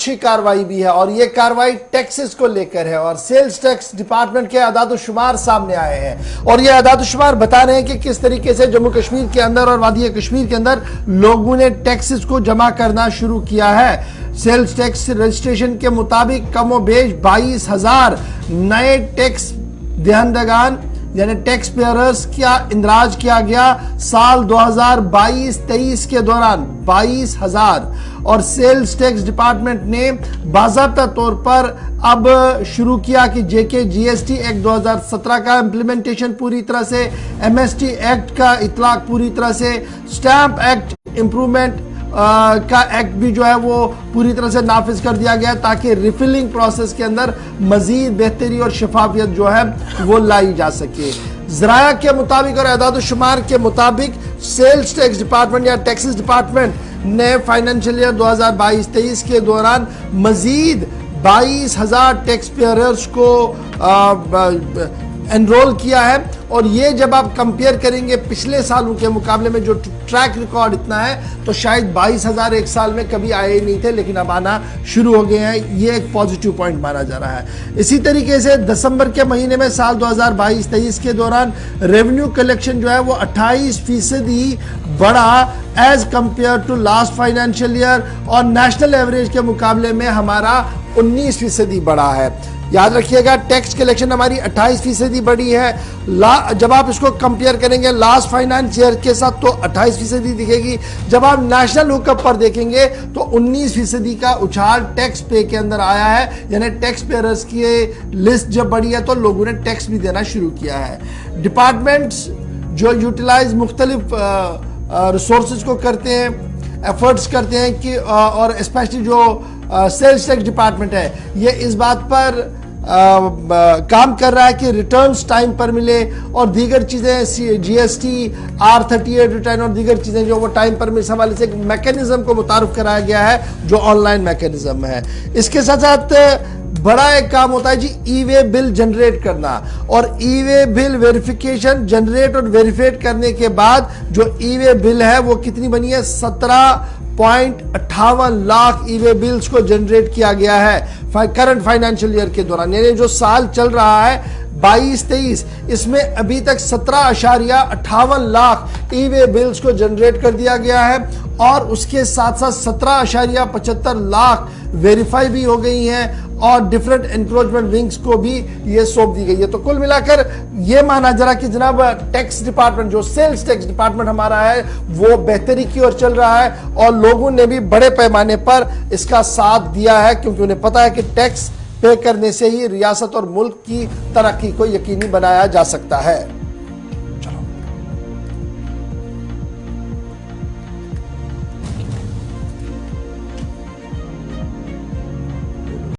अच्छी कार्रवाई भी है और ये कार्रवाई टैक्सेस को लेकर है और सेल्स टैक्स डिपार्टमेंट के आदाद-ओ-शुमार सामने आए हैं और ये आदाद-ओ-शुमार बता रहे हैं कि किस तरीके से जम्मू कश्मीर के अंदर और वादी कश्मीर के अंदर लोगों ने टैक्सेस को जमा करना शुरू किया है। सेल्स टैक्स रजिस्ट्रेशन के मुताबिक कमोबेश 22,000 नए टैक्स दहंदगान यानी टैक्स पेयर्स क्या इंदराज किया गया साल 2022-23 के दौरान 22,000 और सेल्स टैक्स डिपार्टमेंट ने बाज़ाब्ता तौर पर अब शुरू किया कि जेके जीएसटी एक्ट 2017 का इम्प्लीमेंटेशन पूरी तरह से, एमएसटी एक्ट का इतलाक पूरी तरह से, स्टैंप एक्ट इंप्रूवमेंट का एक्ट भी जो है वो पूरी तरह से नाफिज कर दिया गया ताकि रिफिलिंग प्रोसेस के अंदर मजीद बेहतरी और शफाफियत जो है वो लाई जा सके। ज़राया के मुताबिक और आदाद-ओ-शुमार के मुताबिक सेल्स टैक्स डिपार्टमेंट या टैक्सेस डिपार्टमेंट ने फाइनेंशियल ईयर 2022-23 के दौरान मजीद 22,000 टैक्स पेयर्स को एनरोल किया है और ये जब आप कंपेयर करेंगे पिछले सालों के मुकाबले में जो ट्रैक रिकॉर्ड इतना है तो शायद 22,000 एक साल में कभी आए ही नहीं थे, लेकिन अब आना शुरू हो गए हैं। ये एक पॉजिटिव पॉइंट माना जा रहा है। इसी तरीके से दिसंबर के महीने में साल 2022-23 के दौरान रेवेन्यू कलेक्शन जो है वो 28% ही बढ़ा as compare to last financial year और नेशनल एवरेज के मुकाबले में हमारा 19% बढ़ा है। याद रखिएगा टैक्स कलेक्शन हमारी 28% बढ़ी है। जब आप इसको कंपेयर करेंगे लास्ट फाइनेंस ईयर के साथ तो 28% दिखेगी। जब आप नेशनल हुकअप पर देखेंगे तो 19% का उछाल टैक्स पे के अंदर आया है, यानी टैक्स पेयर्स की लिस्ट जब बढ़ी है तो लोगों ने टैक्स भी देना शुरू किया है। डिपार्टमेंट्स जो यूटिलाइज मुख्तलिफ रिसोर्सेज को करते हैं, एफर्ट्स करते हैं कि और स्पेशली जो सेल्स टैक्स डिपार्टमेंट है ये इस बात पर काम कर रहा है कि रिटर्न्स टाइम पर मिले और दीगर चीज़ें जीएसटी R38 रिटर्न और दीगर चीज़ें जो वो टाइम पर मिले, इस हवाले से एक मैकेनिज्म को मुतारुफ कराया गया है जो ऑनलाइन मैकेनिज्म है। इसके साथ साथ बड़ा एक काम होता है जी ई-वे बिल जनरेट करना और ई-वे बिल वेरिफिकेशन जनरेट और वेरीफाइड करने के बाद जो ई-वे बिल है वो कितनी बनी है 17.58 लाख ई-वे बिल्स को जनरेट किया गया है करंट फाइनेंशियल ईयर के दौरान, यानी जो साल चल रहा है 22-23 इसमें अभी तक 17.58 लाख ई-वे बिल्स को जनरेट कर दिया गया है और उसके साथ साथ 17.75 लाख वेरीफाई भी हो गई हैं और डिफरेंट एनक्रोचमेंट विंग्स को भी ये सौंप दी गई है। तो कुल मिलाकर ये माना जरा कि जनाब टैक्स डिपार्टमेंट जो सेल्स टैक्स डिपार्टमेंट हमारा है वो बेहतरी की ओर चल रहा है और लोगों ने भी बड़े पैमाने पर इसका साथ दिया है क्योंकि उन्हें पता है कि टैक्स पे करने से ही रियासत और मुल्क की तरक्की को यकीनी बनाया जा सकता है।